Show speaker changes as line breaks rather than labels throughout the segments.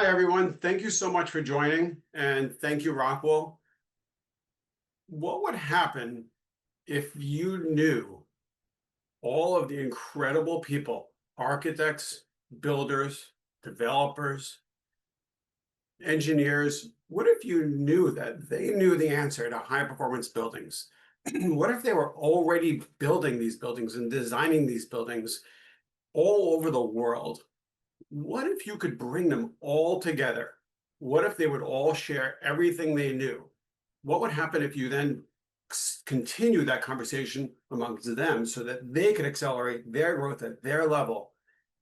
Hi, everyone. Thank you so much for joining, and thank you, Rockwell. What would happen if you knew all of the incredible people, architects, builders, developers, engineers? What if you knew that they knew the answer to high-performance buildings? What if they were already building these buildings and designing these buildings all over the world? What if you could bring them all together? What if they would all share everything they knew? What would happen if you then continue that conversation amongst them so that they could accelerate their growth at their level?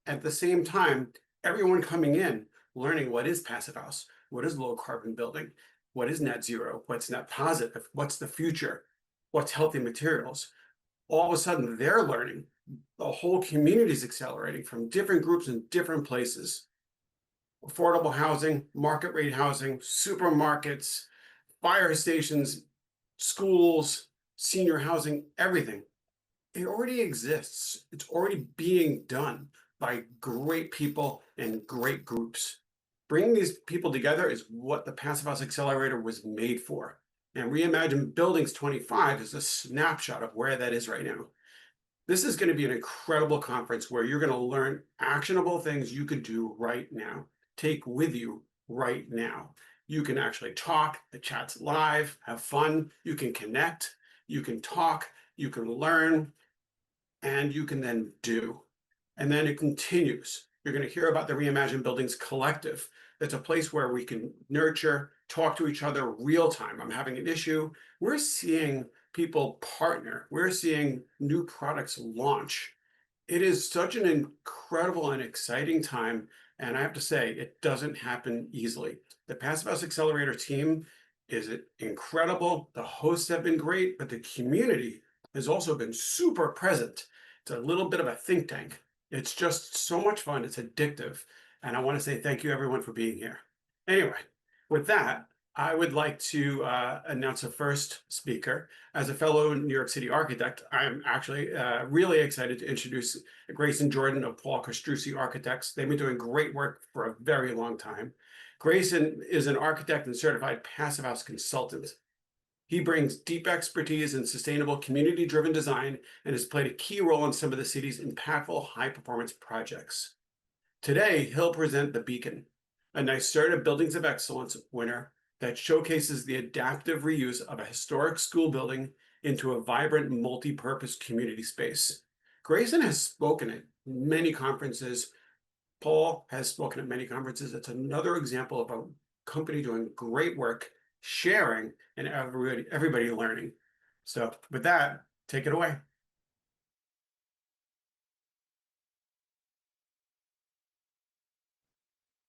At the same time, everyone coming in, learning what is passive house, what is low carbon building, what is net zero, what's net positive, what's the future, what's healthy materials. All of a sudden, they're learning. The whole community is accelerating from different groups in different places. Affordable housing, market rate housing, supermarkets, fire stations, schools, senior housing, everything. It already exists. It's already being done by great people and great groups. Bringing these people together is what the Passive House Accelerator was made for. And Reimagine Buildings 25 is a snapshot of where that is right now. This is going to be an incredible conference where you're going to learn actionable things you can do right now, take with you right now. You can actually talk, the chat's live, have fun, you can connect, you can talk, you can learn, and you can then do. And then it continues. You're going to hear about the Reimagine Buildings Collective. It's a place where we can nurture, talk to each other real time. I'm having an issue. We're seeing people partner. We're seeing new products launch. It is such an incredible and exciting time. And I have to say, it doesn't happen easily. The Passive House Accelerator team is incredible. The hosts have been great, but the community has also been super present. It's a little bit of a think tank. It's just so much fun. It's addictive. And I want to say thank you, everyone, for being here. Anyway, with that, I would like to announce a first speaker. As a fellow New York City architect, I'm actually really excited to introduce Grace and Jordan of Paul Kostrucci Architects. They've been doing great work for a very long time. Grayson is an architect and certified passive house consultant. He brings deep expertise in sustainable community-driven design and has played a key role in some of the city's impactful high-performance projects. Today, he'll present The Beacon, a NYSERDA Buildings of Excellence winner that showcases the adaptive reuse of a historic school building into a vibrant multi-purpose community space. Grayson has spoken at many conferences. Paul has spoken at many conferences. It's another example of a company doing great work, sharing, and everybody learning. So with that, take it away.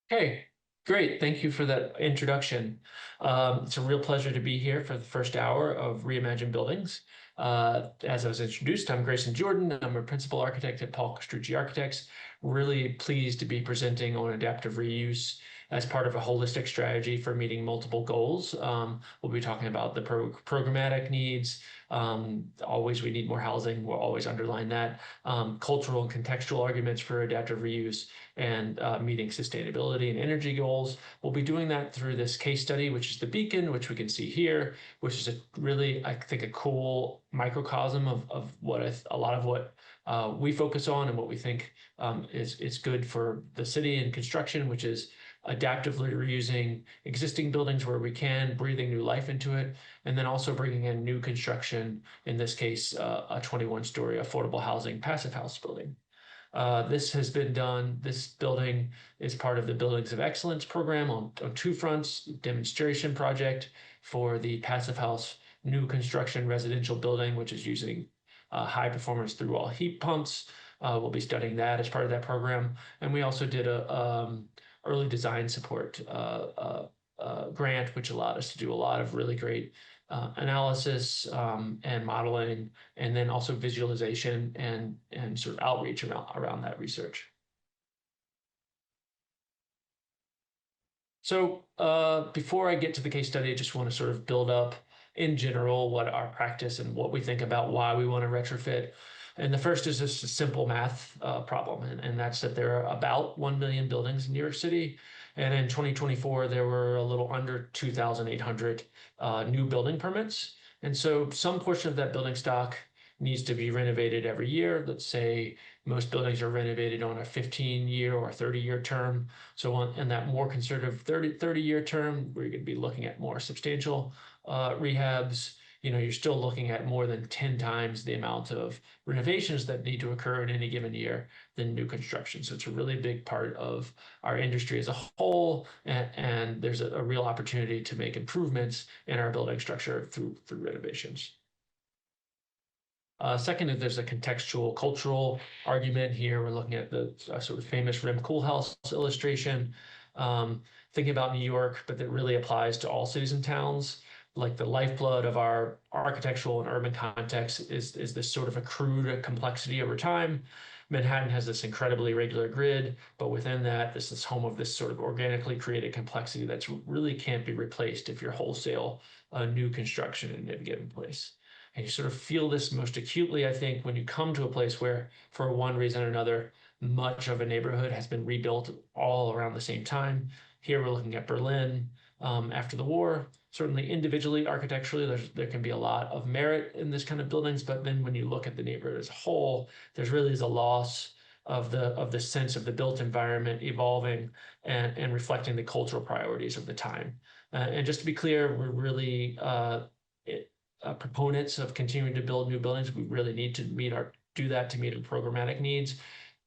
Hey, great. Thank you for that introduction. It's a real pleasure to be here for the first hour of Reimagine Buildings. As I was introduced, I'm Grayson Jordan. I'm a principal architect at Paul Kostrucci Architects. Really pleased to be presenting on adaptive reuse as part of a holistic strategy for meeting multiple goals. We'll be talking about the programmatic needs. Always we need more housing. We'll always underline that. Cultural and contextual arguments for adaptive reuse and meeting sustainability and energy goals. We'll be doing that through this case study, which is The Beacon, which we can see here, which is a really, I think, a cool microcosm of what a lot of what we focus on and what we think is good for the city and construction, which is adaptively reusing existing buildings where we can, breathing new life into it, and then also bringing in new construction, in this case, a 21-story affordable housing passive house building. This has been done. This building is part of the Buildings of Excellence program on two fronts: demonstration project for the passive house new construction residential building, which is using high performance through wall heat pumps. We'll be studying that as part of that program. And we also did a early design support grant, which allowed us to do a lot of really great analysis and modeling, and then also visualization and sort of outreach around that research. So before I get to the case study, I just want to sort of build up in general what our practice and what we think about why we want to retrofit. And the first is just a simple math problem, and that's that there are about 1 million buildings in New York City, And in 2024, there were a little under 2,800 new building permits. And so some portion of that building stock needs to be renovated every year. Let's say most buildings are renovated on a 15-year or 30-year term. So in that more conservative 30-year term, we're going to be looking at more substantial rehabs. You're still looking at more than 10 times the amount of renovations that need to occur in any given year than new construction. So it's a really big part of our industry as a whole, and there's a real opportunity to make improvements in our building structure through renovations. Second, if there's a contextual cultural argument here, we're looking at the sort of famous Rem Koolhaas illustration, thinking about New York, but that really applies to all cities and towns. Like the lifeblood of our architectural and urban context is this sort of accrued complexity over time. Manhattan has this incredibly regular grid, but within that, this is home of this sort of organically created complexity that's really can't be replaced if you're wholesale new construction in a given place. And you sort of feel this most acutely, I think, when you come to a place where, for one reason or another, much of a neighborhood has been rebuilt all around the same time. Here we're looking at Berlin after the war. Certainly individually, architecturally, there can be a lot of merit in this kind of buildings, but then when you look at the neighborhood as a whole, there's really is a loss of the sense of the built environment evolving and reflecting the cultural priorities of the time. And just to be clear, we're really proponents of continuing to build new buildings. We really need to do that to meet our programmatic needs.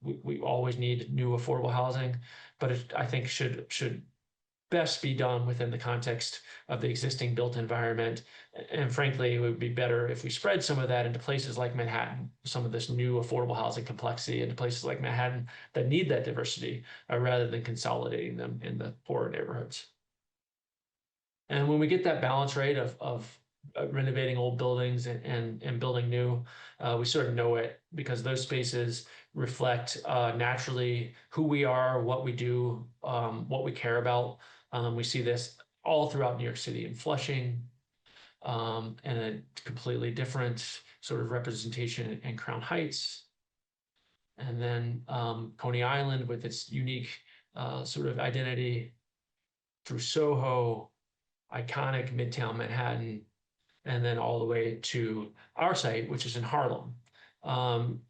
We always need new affordable housing, but I think should best be done within the context of the existing built environment. And frankly, it would be better if we spread some of that into places like Manhattan, some of this new affordable housing complexity into places like Manhattan that need that diversity, rather than consolidating them in the poorer neighborhoods. And when we get that balance right of renovating old buildings and building new, we sort of know it because those spaces reflect naturally who we are, what we do, what we care about. We see this all throughout New York City and Flushing, and a completely different sort of representation in Crown Heights. And then Coney Island with its unique sort of identity through Soho, iconic Midtown Manhattan, and then all the way to our site, which is in Harlem.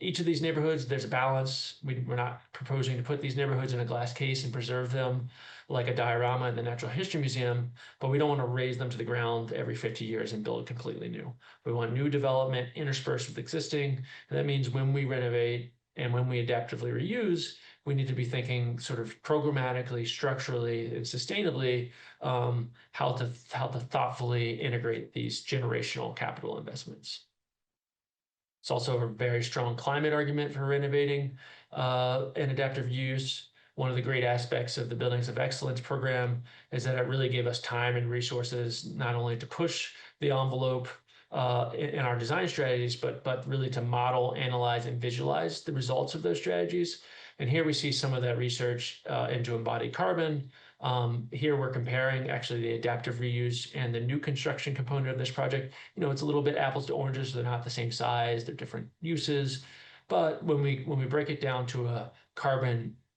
Each of these neighborhoods, there's a balance. We're not proposing to put these neighborhoods in a glass case and preserve them like a diorama in the Natural History Museum, but we don't want to raise them to the ground every 50 years and build completely new. We want new development interspersed with existing, and that means when we renovate and when we adaptively reuse, we need to be thinking sort of programmatically, structurally, and sustainably how to thoughtfully integrate these generational capital investments. It's also a very strong climate argument for renovating and adaptive use. One of the great aspects of the Buildings of Excellence program is that it really gave us time and resources not only to push the envelope in our design strategies, but really to model, analyze, and visualize the results of those strategies. And here we see some of that research into embodied carbon. Here we're comparing actually the adaptive reuse and the new construction component of this project. It's a little bit apples to oranges. They're not the same size. They're different uses. But when we break it down to a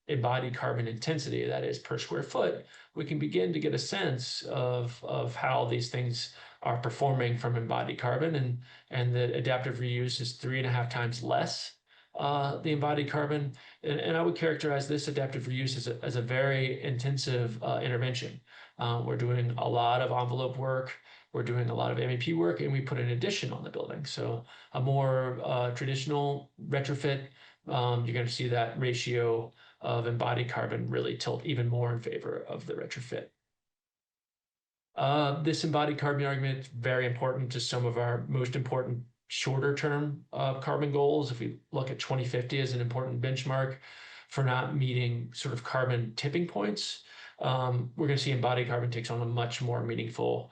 embodied carbon intensity, that is per square foot, we can begin to get a sense of how these things are performing from embodied carbon, and the adaptive reuse is 3.5 times less the embodied carbon. And I would characterize this adaptive reuse as a very intensive intervention. We're doing a lot of envelope work, we're doing a lot of MEP work, and we put an addition on the building. So a more traditional retrofit, you're going to see that ratio of embodied carbon really tilt even more in favor of the retrofit. This embodied carbon argument is very important to some of our most important shorter term carbon goals. If we look at 2050 as an important benchmark for not meeting sort of carbon tipping points, we're going to see embodied carbon takes on a much more meaningful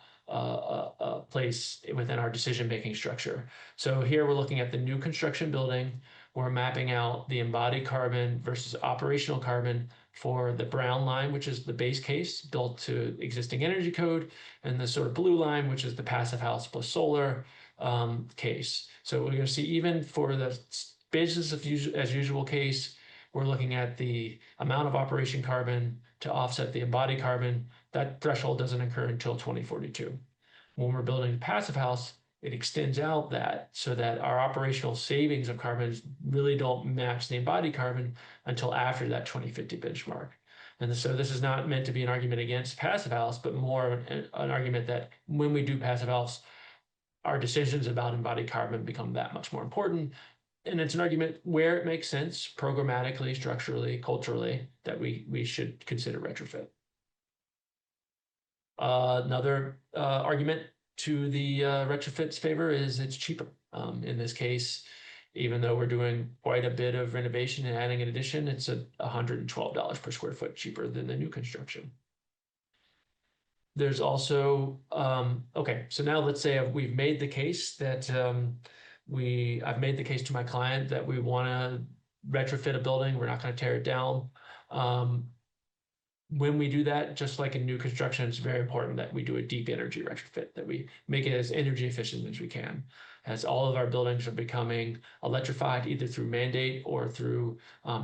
place within our decision-making structure. So here we're looking at the new construction building. We're mapping out the embodied carbon versus operational carbon for the brown line, which is the base case built to existing energy code, and the sort of blue line, which is the passive house plus solar case. So we're going to see even for the business as usual case, we're looking at the amount of operation carbon to offset the embodied carbon. That threshold doesn't occur until 2042. When we're building a passive house, it extends out that so that our operational savings of carbon really don't match the embodied carbon until after that 2050 benchmark. And so this is not meant to be an argument against passive house, but more an argument that when we do passive house, our decisions about embodied carbon become that much more important. And it's an argument where it makes sense, programmatically, structurally, culturally, that we should consider retrofit. Another argument to the retrofit's favor is it's cheaper. In this case, even though we're doing quite a bit of renovation and adding an addition, it's $112 per square foot cheaper than the new construction. There's also, okay, so now let's say we've made the case that I've made the case to my client that we want to retrofit a building, we're not going to tear it down. When we do that, just like in new construction, it's very important that we do a deep energy retrofit, that we make it as energy efficient as we can, as all of our buildings are becoming electrified either through mandate or through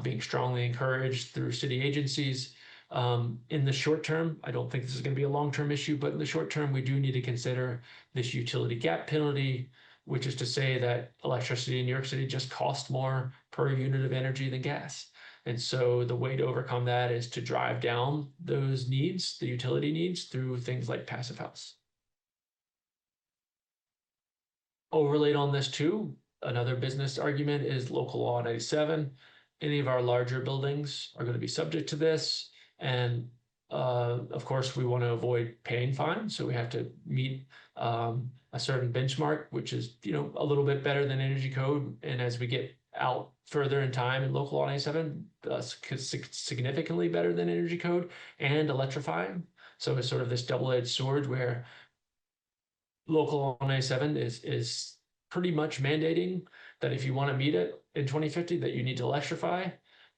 being strongly encouraged through city agencies. In the short term, I don't think this is going to be a long-term issue, but in the short term, we do need to consider this utility gap penalty, which is to say that electricity in New York City just costs more per unit of energy than gas. And so the way to overcome that is to drive down those needs, the utility needs, through things like passive house. Overlaid on this too, another business argument is local law 97. Any of our larger buildings are going to be subject to this. And of course, we want to avoid paying fines. So we have to meet a certain benchmark, which is, a little bit better than energy code. And as we get out further in time in local law 97, significantly better than energy code and electrifying. So it's sort of this double-edged sword where local law 97 is pretty much mandating that if you want to meet it in 2050, that you need to electrify.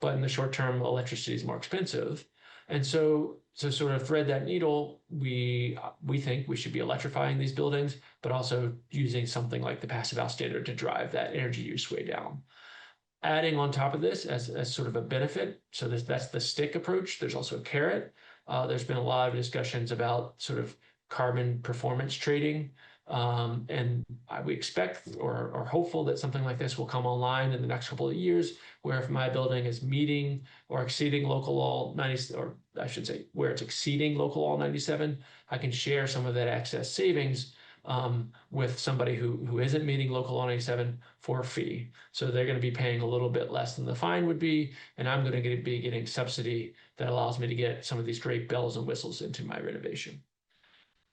But in the short term, electricity is more expensive. And so to sort of thread that needle, we think we should be electrifying these buildings, but also using something like the passive house standard to drive that energy use way down. Adding on top of this as sort of a benefit, so that's the stick approach. There's also a carrot. There's been a lot of discussions about sort of carbon performance trading. And we expect or are hopeful that something like this will come online in the next couple of years, where if my building is meeting or exceeding local law 90, or I should say, where it's exceeding local law 97, I can share some of that excess savings with somebody who isn't meeting local law 97 for a fee. So they're going to be paying a little bit less than the fine would be, and I'm going to be getting subsidy that allows me to get some of these great bells and whistles into my renovation.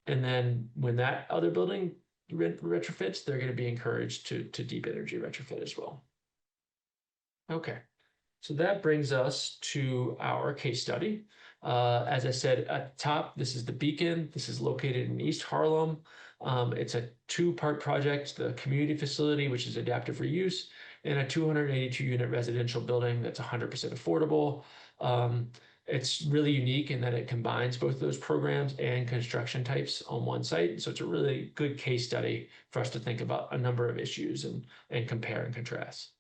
And then when that other building retrofits, they're going to be encouraged to deep energy retrofit as well. Okay, so that brings us to our case study. As I said at the top, this is the Beacon. This is located in East Harlem. It's a two-part project, the community facility, which is adaptive reuse, and a 282-unit residential building that's 100% affordable. It's really unique in that it combines both those programs and construction types on one site. So it's a really good case study for us to think about a number of issues and compare and contrast.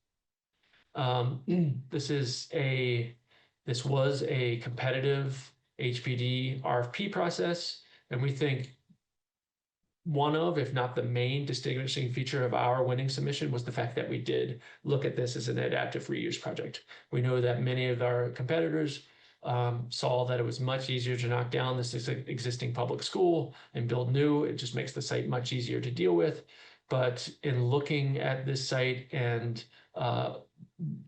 This was a competitive HPD RFP process, and we think one of, if not the main distinguishing feature of our winning submission was the fact that we did look at this as an adaptive reuse project. We know that many of our competitors saw that it was much easier to knock down this existing public school and build new. It just makes the site much easier to deal with. But in looking at this site, and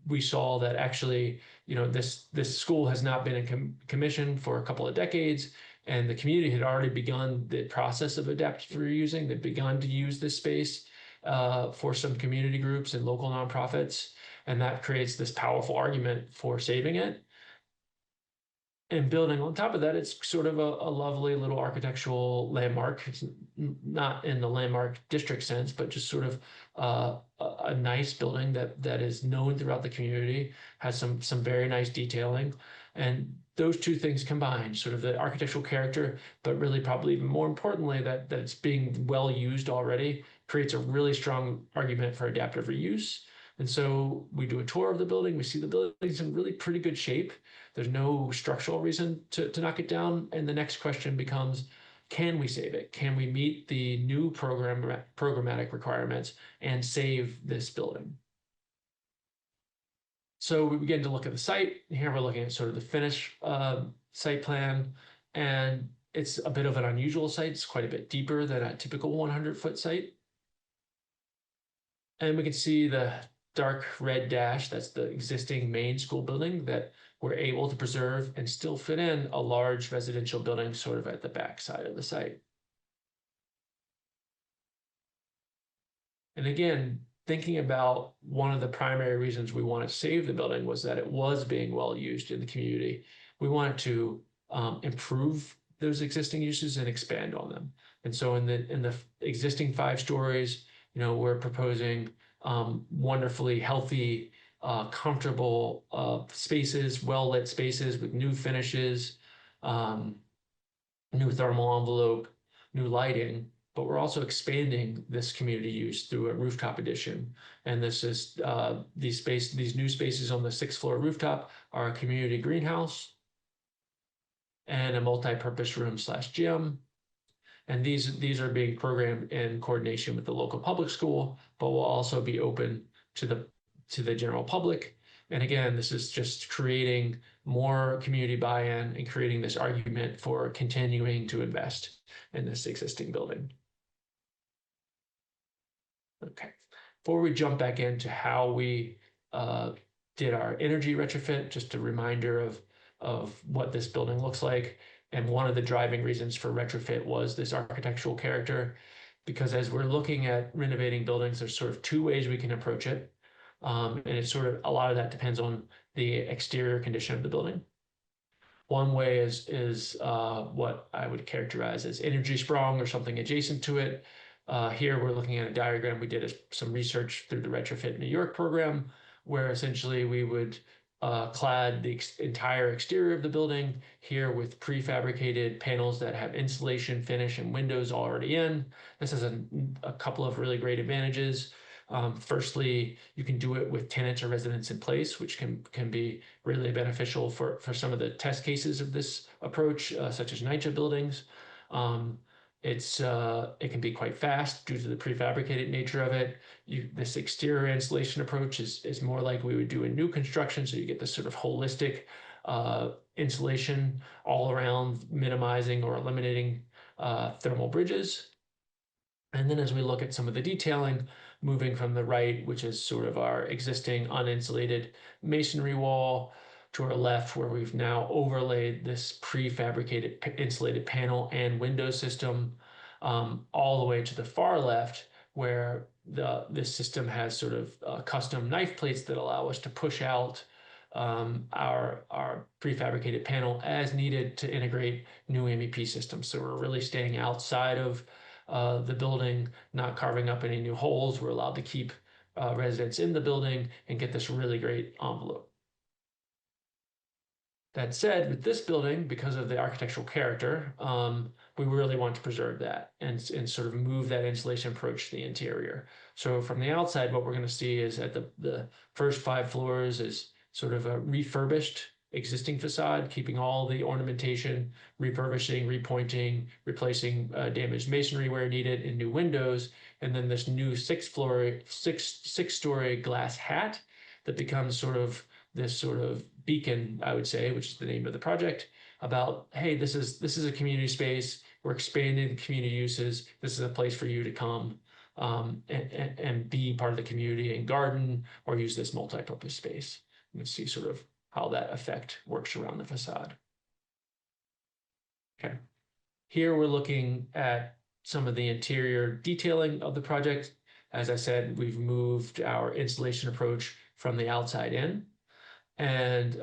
we saw that actually, this school has not been in commission for a couple of decades, and the community had already begun the process of adaptive reusing. They'd begun to use this space for some community groups and local nonprofits, and that creates this powerful argument for saving it. And building on top of that, it's sort of a lovely little architectural landmark. It's not in the landmark district sense, but just sort of a nice building that is known throughout the community, has some very nice detailing. And those two things combined, sort of the architectural character, but really probably even more importantly, that it's being well used already, creates a really strong argument for adaptive reuse. And so we do a tour of the building. We see the building's in really pretty good shape. There's no structural reason to knock it down. And the next question becomes, can we save it? Can we meet the new programmatic requirements and save this building? So we begin to look at the site. Here we're looking at sort of the finished site plan, and it's a bit of an unusual site. It's quite a bit deeper than a typical 100-foot site. And we can see the dark red dash, that's the existing main school building that we're able to preserve and still fit in a large residential building sort of at the back side of the site. And again, thinking about one of the primary reasons we want to save the building was that it was being well used in the community. We wanted to improve those existing uses and expand on them. And so in the existing 5 stories, we're proposing wonderfully healthy, comfortable spaces, well-lit spaces with new finishes, new thermal envelope, new lighting. But we're also expanding this community use through a rooftop addition. And this is these new spaces on the 6th floor rooftop are a community greenhouse and a multi-purpose room/gym. And these are being programmed in coordination with the local public school, but will also be open to the general public. And again, this is just creating more community buy-in and creating this argument for continuing to invest in this existing building. Okay, before we jump back into how we did our energy retrofit, just a reminder of what this building looks like. And one of the driving reasons for retrofit was this architectural character, because as we're looking at renovating buildings, there's sort of 2 ways we can approach it. And it's sort of, a lot of that depends on the exterior condition of the building. One way is what I would characterize as energy sprung or something adjacent to it. Here we're looking at a diagram. We did some research through the Retrofit New York program, where essentially we would clad the entire exterior of the building here with prefabricated panels that have insulation, finish, and windows already in. This has a couple of really great advantages. Firstly, you can do it with tenants or residents in place, which can be really beneficial for some of the test cases of this approach, such as NYCHA buildings. It can be quite fast due to the prefabricated nature of it. This exterior insulation approach is more like we would do in new construction, so you get this sort of holistic insulation all around, minimizing or eliminating thermal bridges. And then as we look at some of the detailing, moving from the right, which is sort of our existing uninsulated masonry wall, to our left, where we've now overlaid this prefabricated insulated panel and window system, all the way to the far left, where this system has sort of custom knife plates that allow us to push out our prefabricated panel as needed to integrate new MEP systems. So we're really staying outside of the building, not carving up any new holes. We're allowed to keep residents in the building and get this really great envelope. That said, with this building, because of the architectural character, we really want to preserve that and sort of move that insulation approach to the interior. So from the outside, what we're going to see is that the first 5 floors is sort of a refurbished existing facade, keeping all the ornamentation, refurbishing, repointing, replacing damaged masonry where needed, and new windows. And then this new 6-story glass hat that becomes sort of this sort of beacon, I would say, which is the name of the project, about, hey, this is a community space. We're expanding the community uses. This is a place for you to come and be part of the community and garden or use this multi-purpose space. You can see sort of how that effect works around the facade. Okay. Here we're looking at some of the interior detailing of the project. As I said, we've moved our installation approach from the outside in. And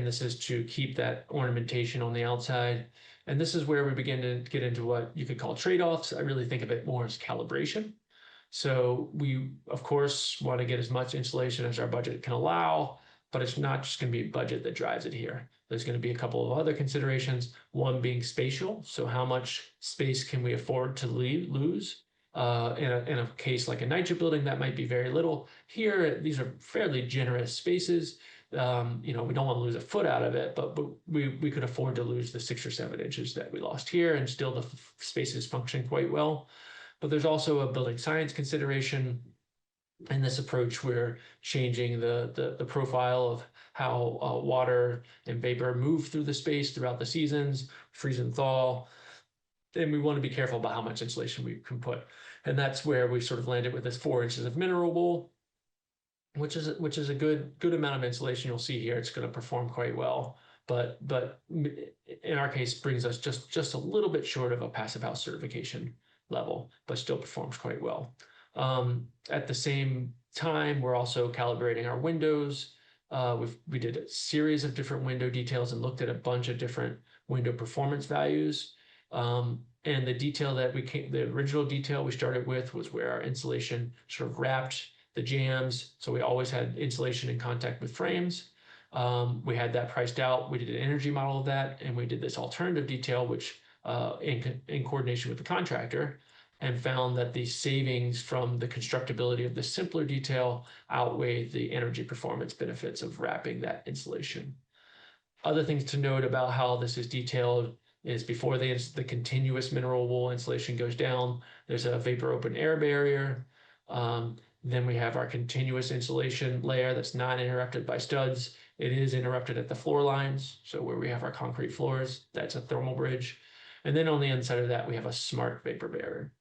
this is to keep that ornamentation on the outside. And this is where we begin to get into what you could call trade-offs. I really think of it more as calibration. So we, of course, want to get as much insulation as our budget can allow, but it's not just going to be budget that drives it here. There's going to be a couple of other considerations, one being spatial. So how much space can we afford to lose? In a case like a NYSERDA building, that might be very little. Here, these are fairly generous spaces. We don't want to lose a foot out of it, but we could afford to lose the 6 or 7 inches that we lost here, and still the spaces function quite well. But there's also a building science consideration. In this approach, we're changing the profile of how water and vapor move through the space throughout the seasons, freeze and thaw. And we want to be careful about how much insulation we can put. And that's where we sort of landed with this 4 inches of mineral wool, which is a good amount of insulation. You'll see here it's going to perform quite well. But in our case, brings us just a little bit short of a Passive House certification level, but still performs quite well. At the same time, we're also calibrating our windows. We did a series of different window details and looked at a bunch of different window performance values. And the original detail we started with was where our insulation sort of wrapped the jambs. So we always had insulation in contact with frames. We had that priced out. We did an energy model of that, and we did this alternative detail, which in coordination with the contractor, and found that the savings from the constructability of the simpler detail outweigh the energy performance benefits of wrapping that insulation. Other things to note about how this is detailed is before the continuous mineral wool insulation goes down, there's a vapor open air barrier. Then we have our continuous insulation layer that's not interrupted by studs. It is interrupted at the floor lines. So where we have our concrete floors, that's a thermal bridge. And then on the inside of that, we have a smart vapor barrier.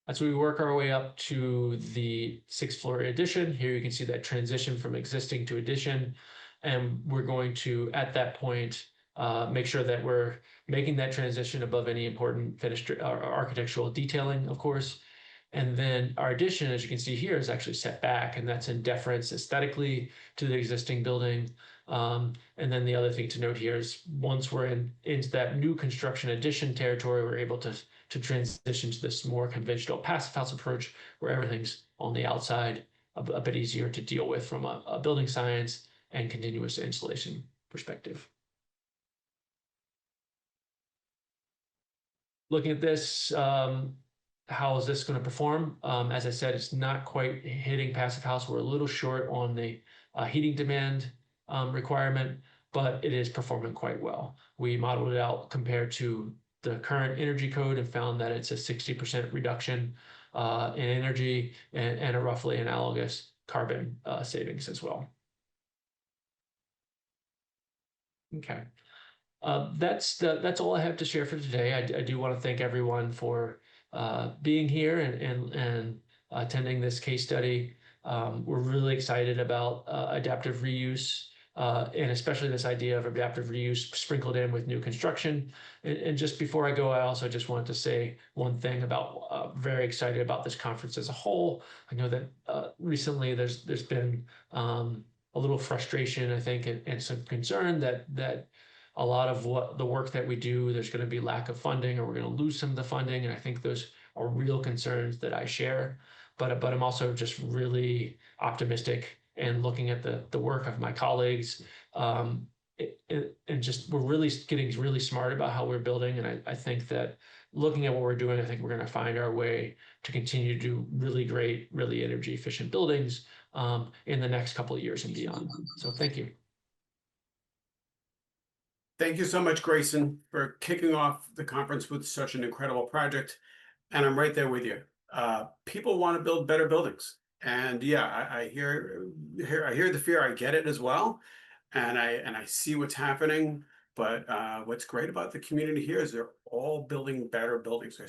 As we work our way up to the 6th floor addition, here you can see that transition from existing to addition. And we're going to, at that point, make sure that we're making that transition above any important finished architectural detailing, of course. And then our addition, as you can see here, is actually set back, and that's in deference aesthetically to the existing building. And then the other thing to note here is once we're into that new construction addition territory, we're able to transition to this more conventional Passive House approach where everything's on the outside, a bit easier to deal with from a building science and continuous insulation perspective. Looking at this, how is this going to perform? As I said, it's not quite hitting Passive House. We're a little short on the heating demand requirement, but it is performing quite well. We modeled it out compared to the current energy code and found that it's a 60% reduction in energy and a roughly analogous carbon savings as well. Okay. That's all I have to share for today. I do want to thank everyone for being here and attending this case study. We're really excited about adaptive reuse and especially this idea of adaptive reuse sprinkled in with new construction. And just before I go, I also just wanted to say one thing about very excited about this conference as a whole. I know that recently there's been a little frustration, I think, and some concern that a lot of the work that we do, there's going to be lack of funding, or we're going to lose some of the funding. And I think those are real concerns that I share. But I'm also just really optimistic and looking at the work of my colleagues. And just we're really getting really smart about how we're building. And I think that looking at what we're doing, I think we're going to find our way to continue to do really great, really energy efficient buildings in the next couple of years and beyond. So thank you.
Thank you so much, Grayson, for kicking off the conference with such an incredible project. And I'm right there with you. People want to build better buildings. And yeah, I hear the fear. I get it as well. And I see what's happening. But what's great about the community here is they're all building better buildings.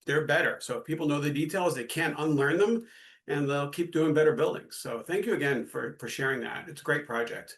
They're better. So if people know the details, they can't unlearn them, and they'll keep doing better buildings. So thank you again for sharing that. It's a great project.